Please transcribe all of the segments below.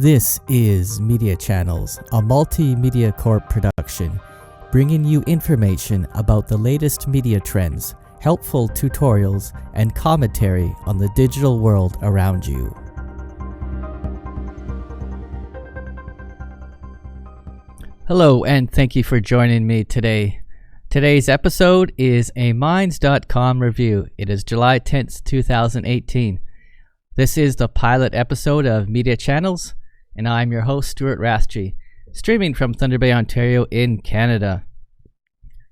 This is Media Channels, a multimedia corp production, bringing you information about the latest media trends, helpful tutorials, and commentary on the digital world around you. Hello, and thank you for joining me today. Today's episode is a Minds.com review. It is July 10th, 2018. This is the pilot episode of Media Channels, and I'm your host, Stuart Rathje, streaming from Thunder Bay, Ontario in Canada.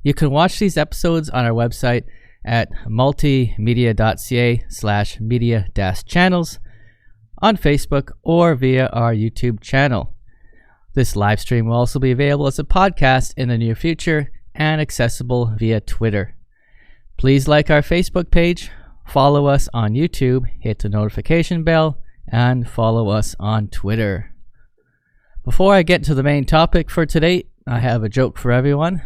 You can watch these episodes on our website at multeemedia.ca/media-channels, on Facebook, or via our YouTube channel. This live stream will also be available as a podcast in the near future and accessible via Twitter. Please like our Facebook page, follow us on YouTube, hit the notification bell, and follow us on Twitter. Before I get to the main topic for today, I have a joke for everyone.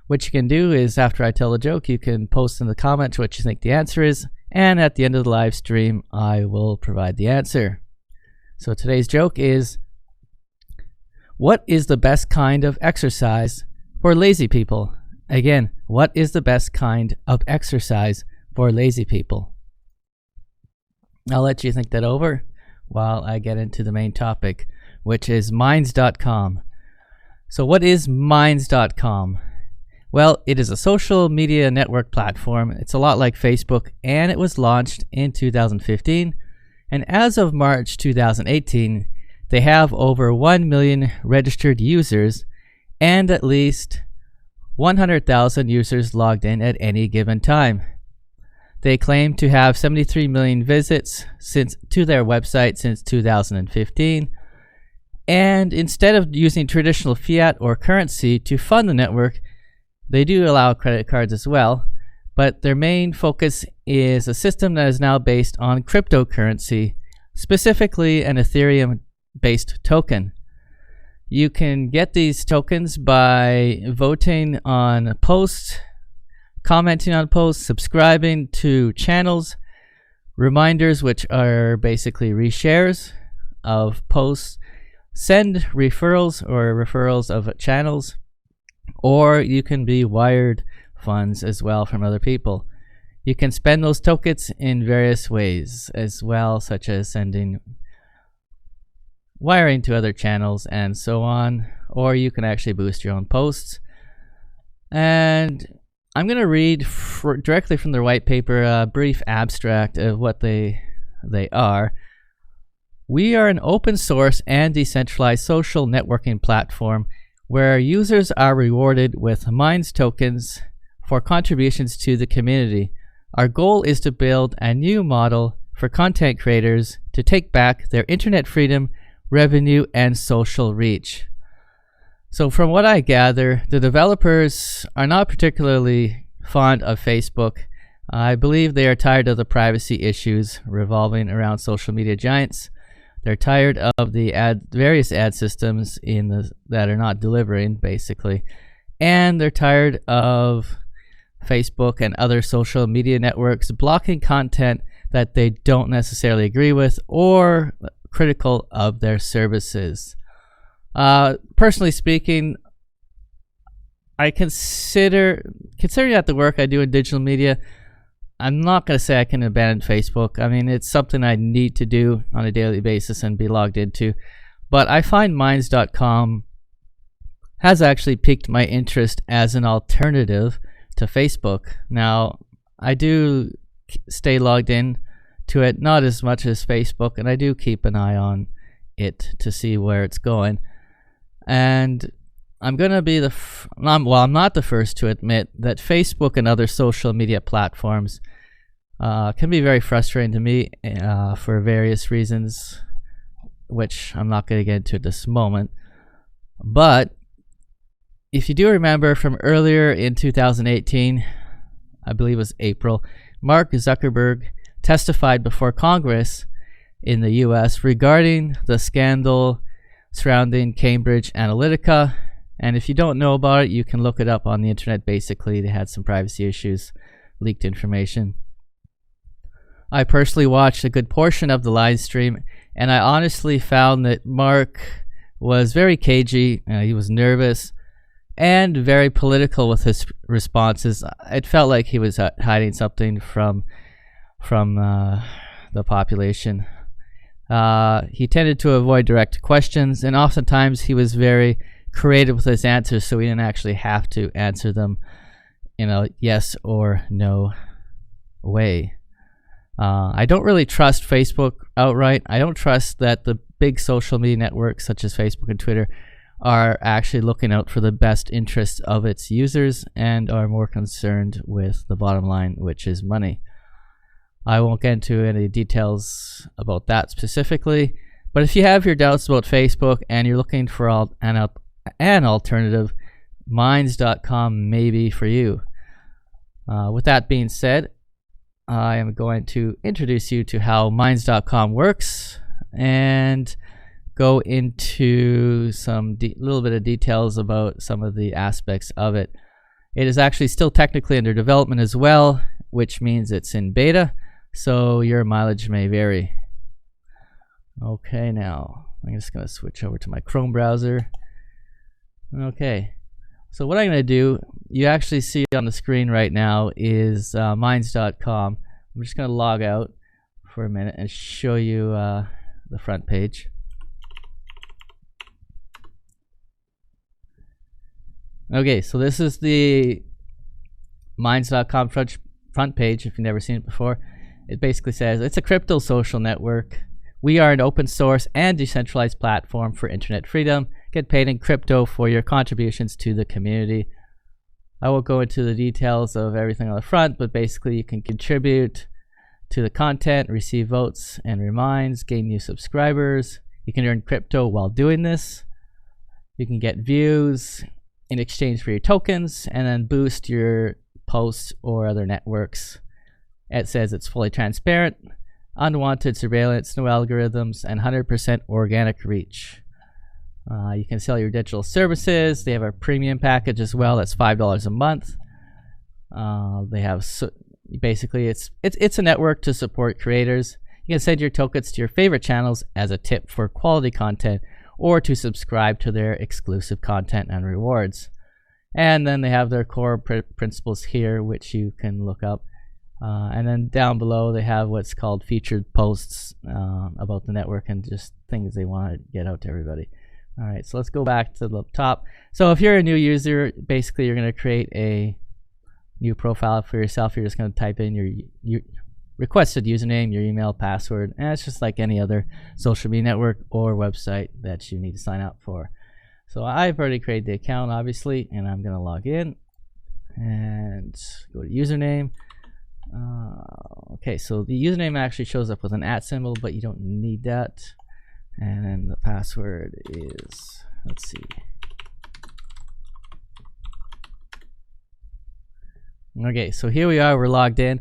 What you can do is, after I tell a joke, you can post in the comments what you think the answer is, and at the end of the live stream, I will provide the answer. So today's joke is, what is the best kind of exercise for lazy people? Again, what is the best kind of exercise for lazy people? I'll let you think that over while I get into the main topic, which is Minds.com. So what is Minds.com? Well, it is a social media network platform. It's a lot like Facebook, and it was launched in 2015. And as of March 2018, they have over 1 million registered users and at least 100,000 users logged in at any given time. They claim to have 73 million visits to their website since 2015. And instead of using traditional fiat or currency to fund the network, they do allow credit cards as well. But their main focus is a system that is now based on cryptocurrency, specifically an Ethereum-based token. You can get these tokens by voting on posts, commenting on posts, subscribing to channels, reminders, which are basically reshares of posts, send referrals or referrals of channels, or you can be wired funds as well from other people. You can spend those tokens in various ways as well, such as sending wiring to other channels and so on, or you can actually boost your own posts. And I'm going to read directly from their white paper a brief abstract of what they are. We are an open source and decentralized social networking platform where users are rewarded with Minds tokens for contributions to the community. Our goal is to build a new model for content creators to take back their internet freedom, revenue, and social reach. So from what I gather, the developers are not particularly fond of Facebook. I believe they are tired of the privacy issues revolving around social media giants. They're tired of the various ad systems that are not delivering, basically. And they're tired of Facebook and other social media networks blocking content that they don't necessarily agree with or critical of their services. Personally speaking, I considering that the work I do in digital media, I'm not going to say I can abandon Facebook. I mean, it's something I need to do on a daily basis and be logged into. But I find Minds.com has actually piqued my interest as an alternative to Facebook. Now, I do stay logged in to it, not as much as Facebook, and I do keep an eye on it to see where it's going. And I'm going to be I'm not the first to admit that Facebook and other social media platforms can be very frustrating to me for various reasons, which I'm not going to get into at this moment. But if you do remember from earlier in 2018, I believe it was April, Mark Zuckerberg testified before Congress in the US regarding the scandal surrounding Cambridge Analytica. And if you don't know about it, you can look it up on the internet. Basically, they had some privacy issues, leaked information. I personally watched a good portion of the live stream, And I honestly found that Mark was very cagey. He was nervous and very political with his responses. It felt like he was hiding something from the population. He tended to avoid direct questions, and oftentimes he was very creative with his answers, so we didn't actually have to answer them in a yes or no way. I don't really trust Facebook outright. I don't trust that the big social media networks such as Facebook and Twitter are actually looking out for the best interests of its users and are more concerned with the bottom line, which is money. I won't get into any details about that specifically, but if you have your doubts about Facebook and you're looking for an alternative, Minds.com may be for you. With that being said, I am going to introduce you to how Minds.com works and go into some little bit of details about some of the aspects of it. It is actually still technically under development as well, which means it's in beta, so your mileage may vary. Okay, now I'm just going to switch over to my Chrome browser. Okay, so what I'm going to do, you actually see on the screen right now, is Minds.com. I'm just going to log out for a minute and show you the front page. Okay, so this is the Minds.com front page if you've never seen it before. It basically says it's a crypto social network. We are an open source and decentralized platform for internet freedom. Get paid in crypto for your contributions to the community. I won't go into the details of everything on the front, but basically you can contribute to the content, receive votes and reminds, gain new subscribers. You can earn crypto while doing this. You can get views in exchange for your tokens and then boost your posts or other networks. It says it's fully transparent, unwanted surveillance, no algorithms, and 100% organic reach. You can sell your digital services. They have a premium package as well. That's $5 a month. They have basically it's a network to support creators. You can send your tokens to your favorite channels as a tip for quality content or to subscribe to their exclusive content and rewards. And then they have their core principles here, which you can look up. And then down below they have what's called featured posts about the network and just things they want to get out to everybody. All right, so let's go back to the top. So if you're a new user, basically you're going to create a new profile for yourself. You're just going to type in your requested username, your email, password, and it's just like any other social media network or website that you need to sign up for. So I've already created the account, obviously, and I'm going to log in and go to username. Okay, so the username actually shows up with an @ symbol, but you don't need that. And then the password is, let's see. Okay, so here we are, we're logged in.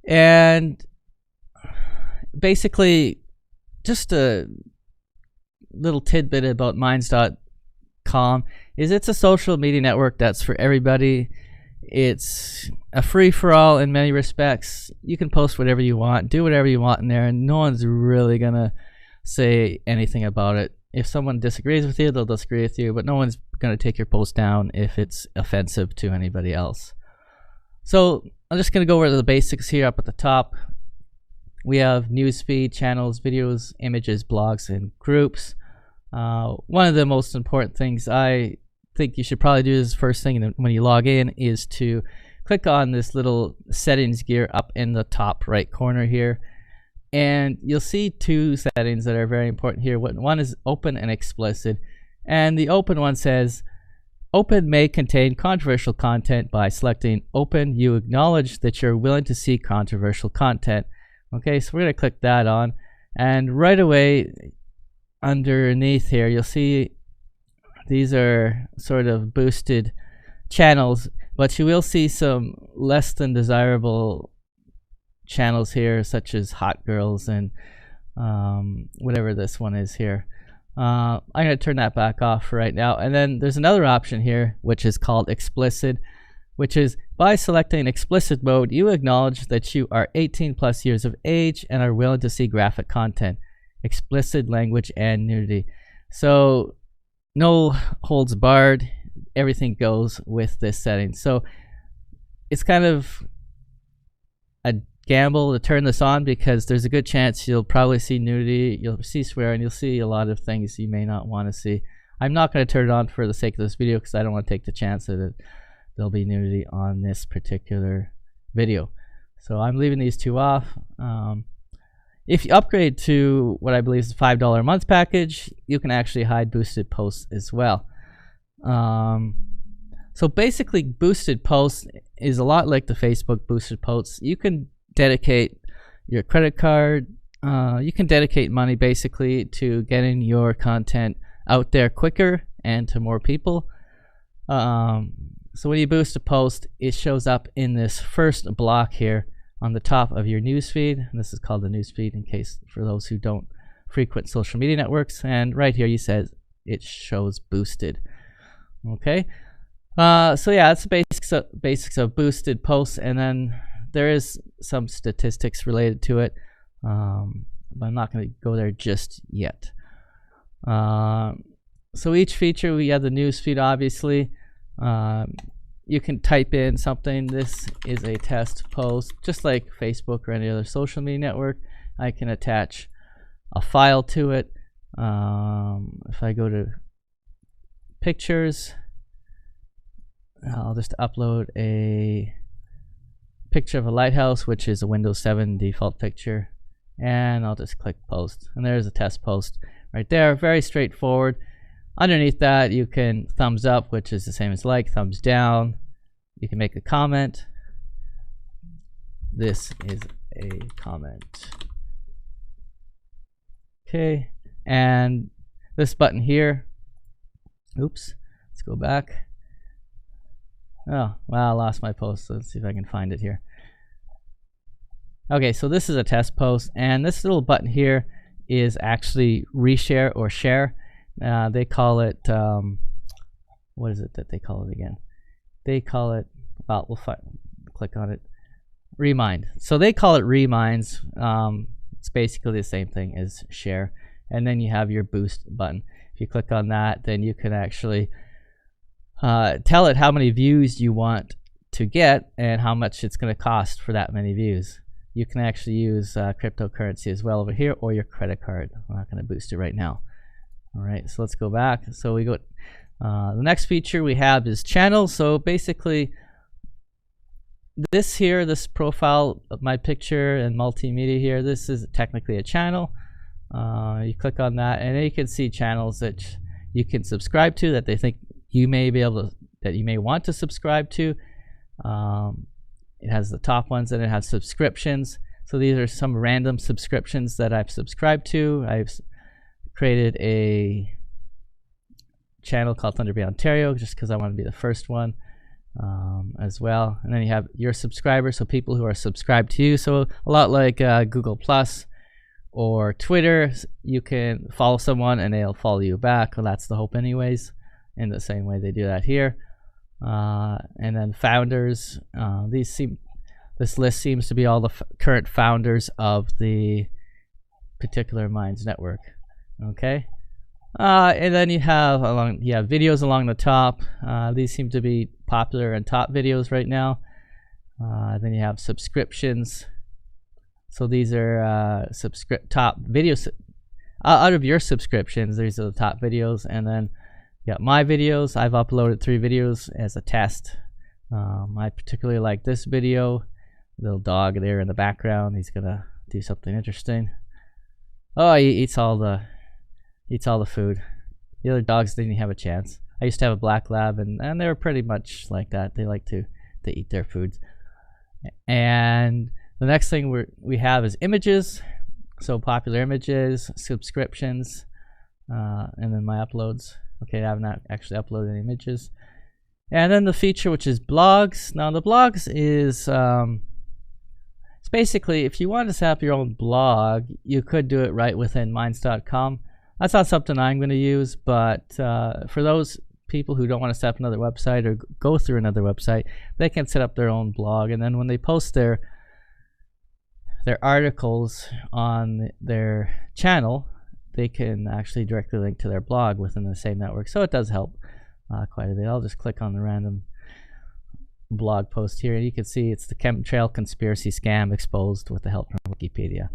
And basically, just a little tidbit about Minds.com is it's a social media network that's for everybody. It's a free-for-all in many respects. You can post whatever you want, do whatever you want in there, and no one's really gonna say anything about it. If someone disagrees with you, they'll disagree with you, but no one's gonna take your post down if it's offensive to anybody else. So I'm just gonna go over the basics here. Up at the top, we have newsfeed, channels, videos, images, blogs, and groups. One of the most important things I think you should probably do is first thing when you log in is to click on this little settings gear up in the top right corner here, and you'll see two settings that are very important here. One is open and explicit, and the open one says open may contain controversial content. By selecting open, you acknowledge that you're willing to see controversial content. Okay, so we're going to click that on, and right away underneath here you'll see these are sort of boosted channels, but you will see some less than desirable channels here, such as hot girls and whatever this one is here. I'm going to turn that back off for right now. And then there's another option here which is called explicit, which is by selecting explicit mode, you acknowledge that you are 18+ years of age and are willing to see graphic content. explicit language and nudity. So no holds barred, everything goes with this setting. So it's kind of a gamble to turn this on because there's a good chance you'll probably see nudity, you'll see swearing, you'll see a lot of things you may not want to see. I'm not going to turn it on for the sake of this video because I don't want to take the chance that there'll be nudity on this particular video. So I'm leaving these two off. If you upgrade to what I believe is a $5 a month package, you can actually hide boosted posts as well. So basically, boosted posts is a lot like the Facebook boosted posts. You can dedicate your credit card, you can dedicate money basically to getting your content out there quicker and to more people. So when you boost a post, it shows up in this first block here on the top of your newsfeed. And this is called the newsfeed in case for those who don't frequent social media networks. And right here you said it shows boosted. Okay. So yeah, that's the basics of boosted posts, and then there is some statistics related to it, but I'm not going to go there just yet. So each feature, we have the newsfeed, obviously. You can type in something. This is a test post, just like Facebook or any other social media network. I can attach a file to it. If I go to pictures, I'll just upload a picture of a lighthouse, which is a Windows 7 default picture, and I'll just click post, and there's a test post right there. Very straightforward. Underneath that, you can thumbs up, which is the same as like, thumbs down. You can make a comment. This is a comment. Okay, and this button here, oops, let's go back. Oh, well, I lost my post. So let's see if I can find it here. Okay, so this is a test post, and this little button here is actually reshare or share. They call it, what is it that they call it again? They call it, well, we'll click on it, remind. So they call it reminds. It's basically the same thing as share. And then you have your boost button. If you click on that, then you can actually tell it how many views you want to get and how much it's going to cost for that many views. You can actually use cryptocurrency as well over here, or your credit card. I'm not going to boost it right now. All right, so let's go back. So we go, the next feature we have is channels. So basically this here, this profile of my picture and multimedia here, this is technically a channel. You click on that, and then you can see channels that you can subscribe to that they think you may be able to, that you may want to subscribe to. It has the top ones, and it has subscriptions. So these are some random subscriptions that I've subscribed to. I've created a channel called Thunder Bay Ontario just because I want to be the first one as well. And then you have your subscribers, so people who are subscribed to you. So a lot like Google Plus or Twitter, you can follow someone and they'll follow you back. Well, that's the hope anyways. In the same way they do that here. And then founders, this list seems to be all the current founders of the particular Minds network. Okay, and then you have videos along the top. These seem to be popular and top videos right now. Then you have subscriptions. So these are top videos out of your subscriptions. These are the top videos, and then you got my videos. I've uploaded 3 videos as a test. I particularly like this video. Little dog there in the background. He's gonna do something interesting. Oh, he eats all the food. The other dogs didn't have a chance. I used to have a black lab, and they were pretty much like that. They like to eat their foods. And the next thing we have is images. So popular images, subscriptions, and then my uploads. Okay, I have not actually uploaded any images. And then the feature, which is blogs. Now the blogs is it's basically, if you want to set up your own blog, you could do it right within minds.com. That's not something I'm going to use, but for those people who don't want to set up another website or go through another website, they can set up their own blog, and then when they post their articles on their channel, they can actually directly link to their blog within the same network. So it does help quite a bit. I'll just click on the random blog post here, and you can see it's the chemtrail conspiracy scam exposed with the help from Wikipedia.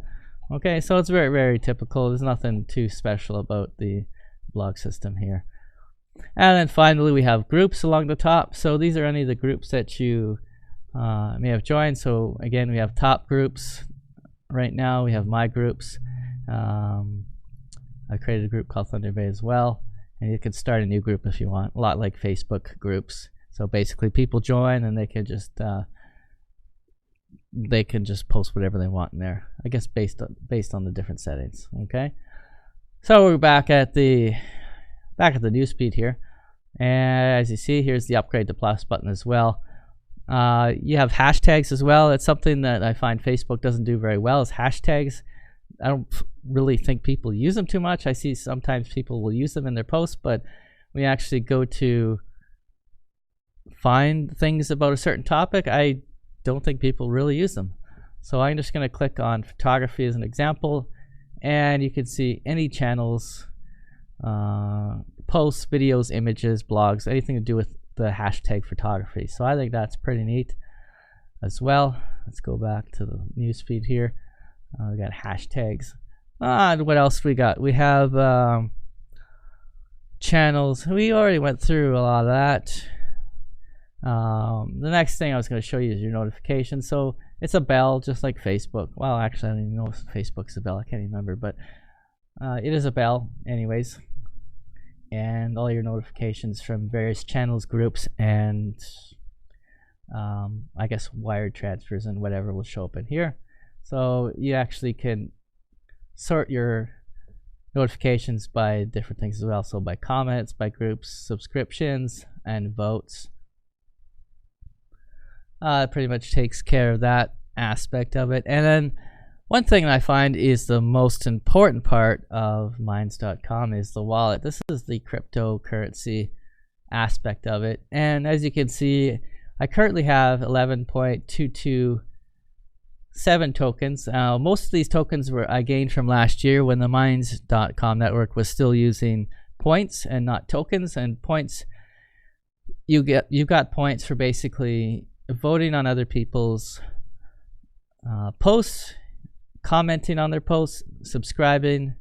Okay, so it's very, very typical. There's nothing too special about the blog system here. And then finally we have groups along the top. So these are any of the groups that you may have joined. So again, we have top groups. Right now we have my groups. I created a group called Thunder Bay as well, and you can start a new group if you want, a lot like Facebook groups. So basically people join and they can just post whatever they want in there, I guess based on the different settings. Okay, so we're back at the newsfeed here, and as you see, here's the upgrade to plus button as well. You have hashtags as well. It's something that I find Facebook doesn't do very well, is hashtags. I don't really think people use them too much. I see sometimes people will use them in their posts, but we actually go to find things about a certain topic, I don't think people really use them. So I'm just going to click on photography as an example, and you can see any channels, posts, videos, images, blogs, anything to do with the hashtag photography. So I think that's pretty neat as well. Let's go back to the newsfeed here. We got hashtags. What else we got? We have channels. We already went through a lot of that. The next thing I was going to show you is your notifications. So it's a bell, just like Facebook. Well, actually, I don't even know if Facebook's a bell. I can't remember, but it is a bell anyways. And all your notifications from various channels, groups, and I guess wired transfers and whatever will show up in here. So you actually can sort your notifications by different things as well. So by comments, by groups, subscriptions, and votes. It pretty much takes care of that aspect of it. And then one thing I find is the most important part of Minds.com is the wallet. This is the cryptocurrency aspect of it. And as you can see, I currently have 11.227 tokens. Most of these tokens I gained from last year when the Minds.com network was still using points and not tokens. And points, you got points for basically voting on other people's posts, commenting on their posts, subscribing,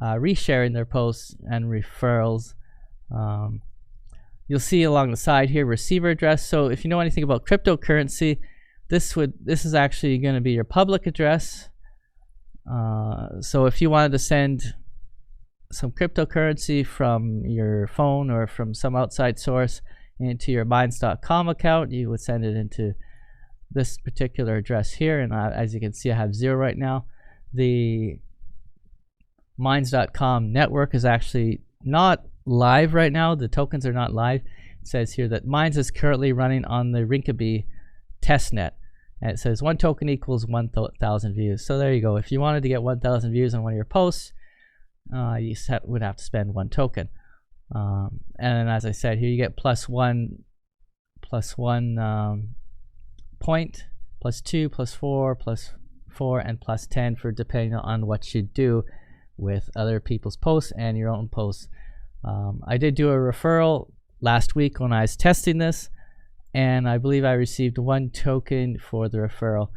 resharing their posts, and referrals. You'll see along the side here receiver address. So if you know anything about cryptocurrency, this is actually going to be your public address. So if you wanted to send some cryptocurrency from your phone or from some outside source into your Minds.com account, you would send it into this particular address here. And as you can see, I have 0 right now. The Minds.com network is actually not live right now. The tokens are not live. It says here that Minds is currently running on the Rinkeby testnet, and it says 1 token equals 1,000 views. So there you go. If you wanted to get 1,000 views on one of your posts, you would have to spend 1 token. And then, as I said, here you get plus one point, +2, +4, +4, and +10 for depending on what you do with other people's posts and your own posts. I did do a referral last week when I was testing this, and I believe I received 1 token for the referral.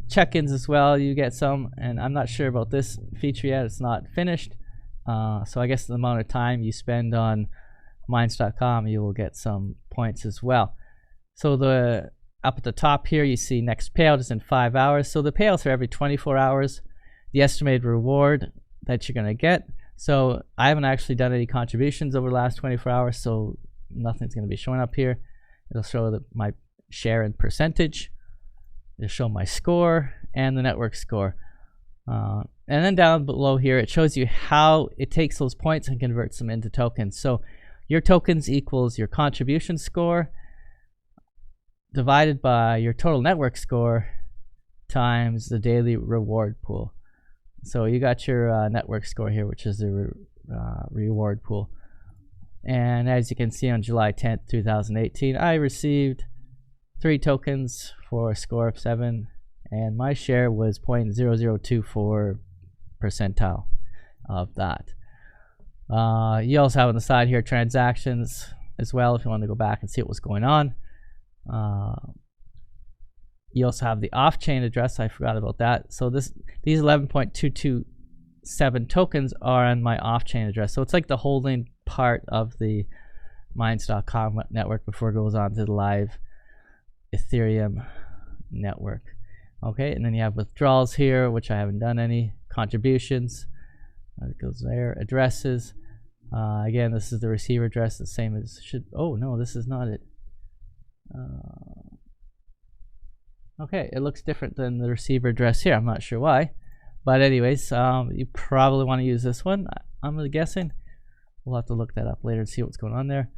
Check-ins as well, you get some, and I'm not sure about this feature yet. It's not finished. So I guess the amount of time you spend on Minds.com, you will get some points as well. So up at the top here, you see next payout is in 5 hours. So the payouts are every 24 hours. The estimated reward that you're going to get. So I haven't actually done any contributions over the last 24 hours, so nothing's going to be showing up here. It'll show my share in percentage. It'll show my score and the network score. And then down below here, it shows you how it takes those points and converts them into tokens. So your tokens equals your contribution score divided by your total network score times the daily reward pool. So you got your network score here, which is the reward pool. And as you can see, on July 10th, 2018, I received 3 tokens for a score of 7, and my share was 0.0024 percentile of that. You also have on the side here transactions as well if you want to go back and see what was going on. You also have the off-chain address. I forgot about that. So these 11.227 tokens are on my off-chain address. So it's like the holding part of the Minds.com network before it goes on to the live Ethereum network. Okay, and then you have withdrawals here, which I haven't done any. Contributions, it goes there. Addresses. Again, this is the receiver address, the same as should. Oh no, this is not it. Okay, it looks different than the receiver address here. I'm not sure why, but anyways, you probably want to use this one. I'm guessing. We'll have to look that up later and see what's going on there.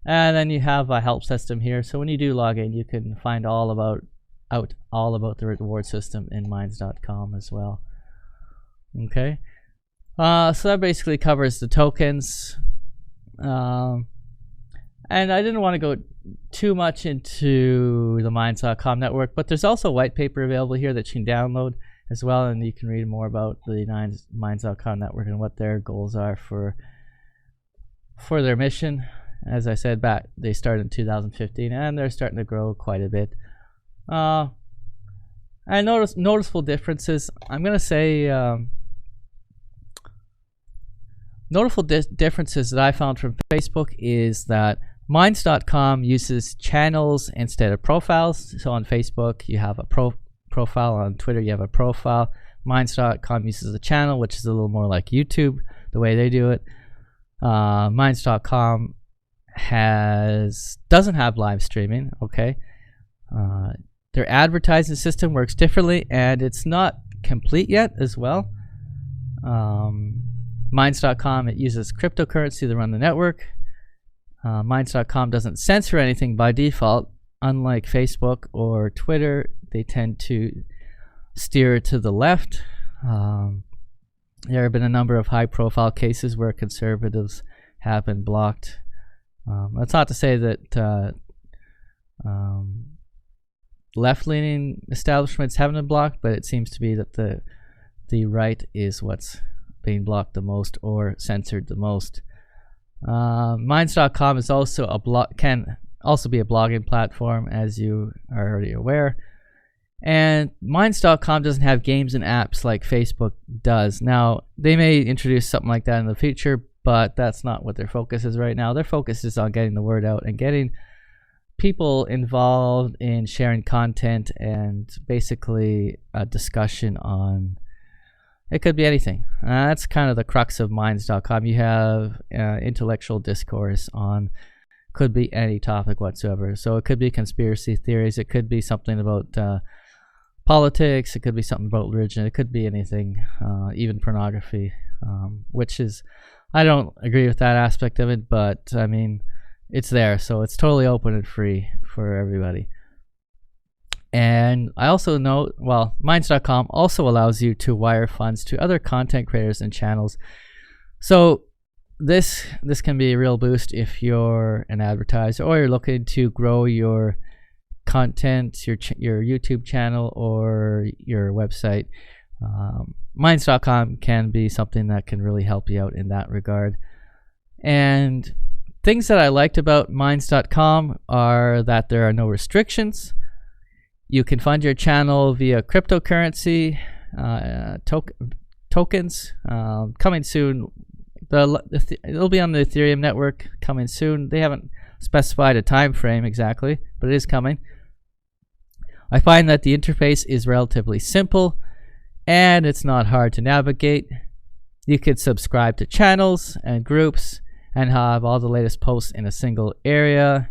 And then you have a help system here. So when you do log in, you can find all about the reward system in Minds.com as well. Okay, so that basically covers the tokens. And I didn't want to go too much into the Minds.com network, but there's also a white paper available here that you can download as well, and you can read more about the Minds.com network and what their goals are for their mission. As I said, they started in 2015, and they're starting to grow quite a bit. And noticeable differences. I'm gonna say notable differences that I found from Facebook is that Minds.com uses channels instead of profiles. So on Facebook, you have a profile. On Twitter, you have a profile. Minds.com uses a channel, which is a little more like YouTube, the way they do it. Minds.com doesn't have live streaming. Okay, their advertising system works differently, and it's not complete yet as well. Minds.com, it uses cryptocurrency to run the network. Minds.com doesn't censor anything by default. Unlike Facebook or Twitter, they tend to steer to the left. There have been a number of high-profile cases where conservatives have been blocked. That's not to say that left-leaning establishments haven't been blocked, but it seems to be that the right is what's being blocked the most or censored the most. Minds.com is also can also be a blogging platform, as you are already aware. And Minds.com doesn't have games and apps like Facebook does. Now, they may introduce something like that in the future, but that's not what their focus is right now. Their focus is on getting the word out and getting people involved in sharing content and basically a discussion on, it could be anything. That's kind of the crux of Minds.com. You have intellectual discourse on, could be any topic whatsoever. So it could be conspiracy theories. It could be something about politics. It could be something about religion. It could be anything, even pornography, which is, I don't agree with that aspect of it, but I mean, it's there. So it's totally open and free for everybody. And I also know, well, Minds.com also allows you to wire funds to other content creators and channels. So this can be a real boost if you're an advertiser or you're looking to grow your content, your YouTube channel or your website. Minds.com can be something that can really help you out in that regard. And things that I liked about Minds.com are that there are no restrictions. You can fund your channel via cryptocurrency, tokens. Coming soon. It'll be on the Ethereum network coming soon. They haven't specified a time frame exactly, but it is coming. I find that the interface is relatively simple and it's not hard to navigate. You could subscribe to channels and groups and have all the latest posts in a single area.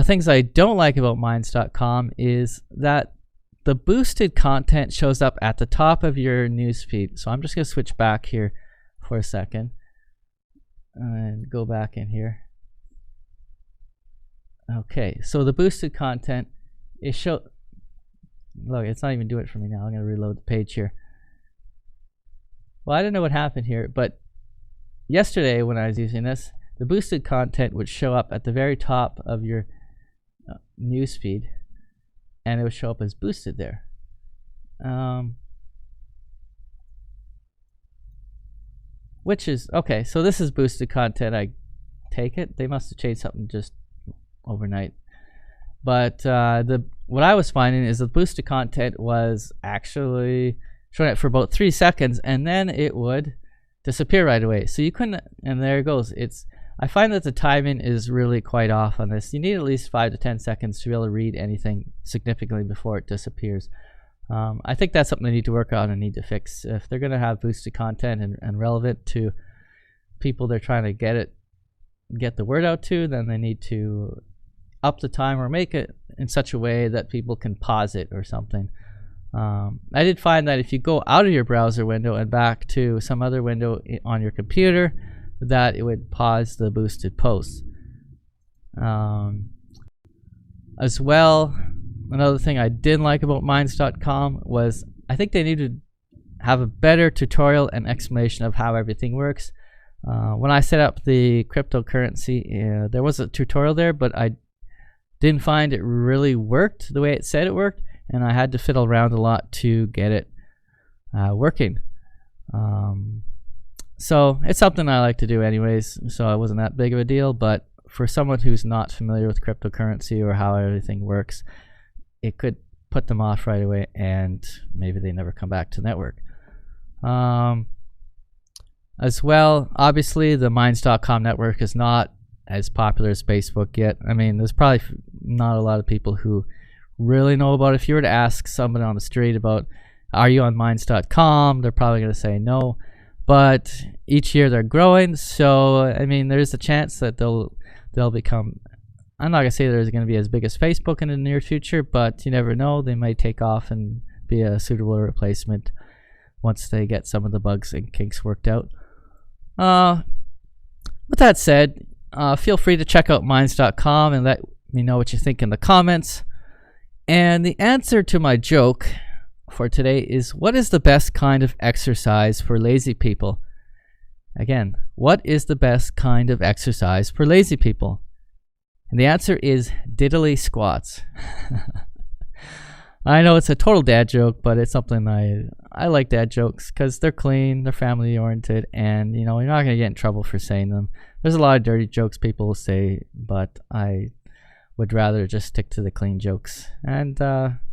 Things I don't like about Minds.com is that the boosted content shows up at the top of your newsfeed. So I'm just going to switch back here for a second and go back in here. Okay, so the boosted content is look, it's not even doing it for me now. I'm going to reload the page here. Well, I don't know what happened here, but yesterday when I was using this, the boosted content would show up at the very top of your newsfeed, and it would show up as boosted there. which is okay. So this is boosted content. I take it. They must have changed something just overnight. But what I was finding is the boosted content was actually showing it for about 3 seconds, and then it would disappear right away. So you couldn't, and there it goes. I find that the timing is really quite off on this. You need at least 5 to 10 seconds to be able to read anything significantly before it disappears. I think that's something they need to work on and need to fix. If they're going to have boosted content and relevant to people they're trying to get the word out to, then they need to up the time or make it in such a way that people can pause it or something. I did find that if you go out of your browser window and back to some other window on your computer, that it would pause the boosted posts. As well, another thing I didn't like about Minds.com was I think they need to have a better tutorial and explanation of how everything works. When I set up the cryptocurrency, there was a tutorial there, but I didn't find it really worked the way it said it worked, and I had to fiddle around a lot to get it working. So it's something I like to do anyways, so it wasn't that big of a deal, but for someone who's not familiar with cryptocurrency or how everything works, it could put them off right away, and maybe they never come back to the network. As well, obviously the Minds.com network is not as popular as Facebook yet. I mean, there's probably not a lot of people who really know about it. If you were to ask somebody on the street about, are you on Minds.com, they're probably going to say no. But each year they're growing, so I mean, there's a chance that they'll become, I'm not going to say they're going to be as big as Facebook in the near future, but you never know. They might take off and be a suitable replacement once they get some of the bugs and kinks worked out. With that said, feel free to check out Minds.com and let me know what you think in the comments. And the answer to my joke for today is, what is the best kind of exercise for lazy people? Again, what is the best kind of exercise for lazy people? And the answer is diddly squats. I know it's a total dad joke, but it's something I like dad jokes because they're clean, they're family oriented, and you know, you're not going to get in trouble for saying them. There's a lot of dirty jokes people will say, but I would rather just stick to the clean jokes. And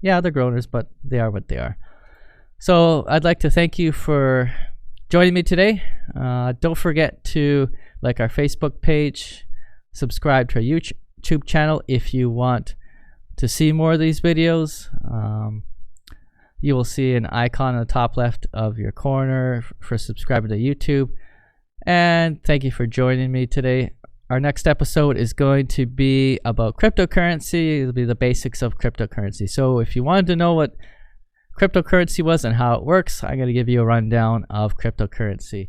yeah, they're groaners, but they are what they are. So I'd like to thank you for joining me today. Don't forget to like our Facebook page, subscribe to our YouTube channel if you want to see more of these videos. You will see an icon on the top left of your corner for subscribing to YouTube. And thank you for joining me today. Our next episode is going to be about cryptocurrency. It'll be the basics of cryptocurrency. So if you wanted to know what cryptocurrency was and how it works, I'm going to give you a rundown of cryptocurrency.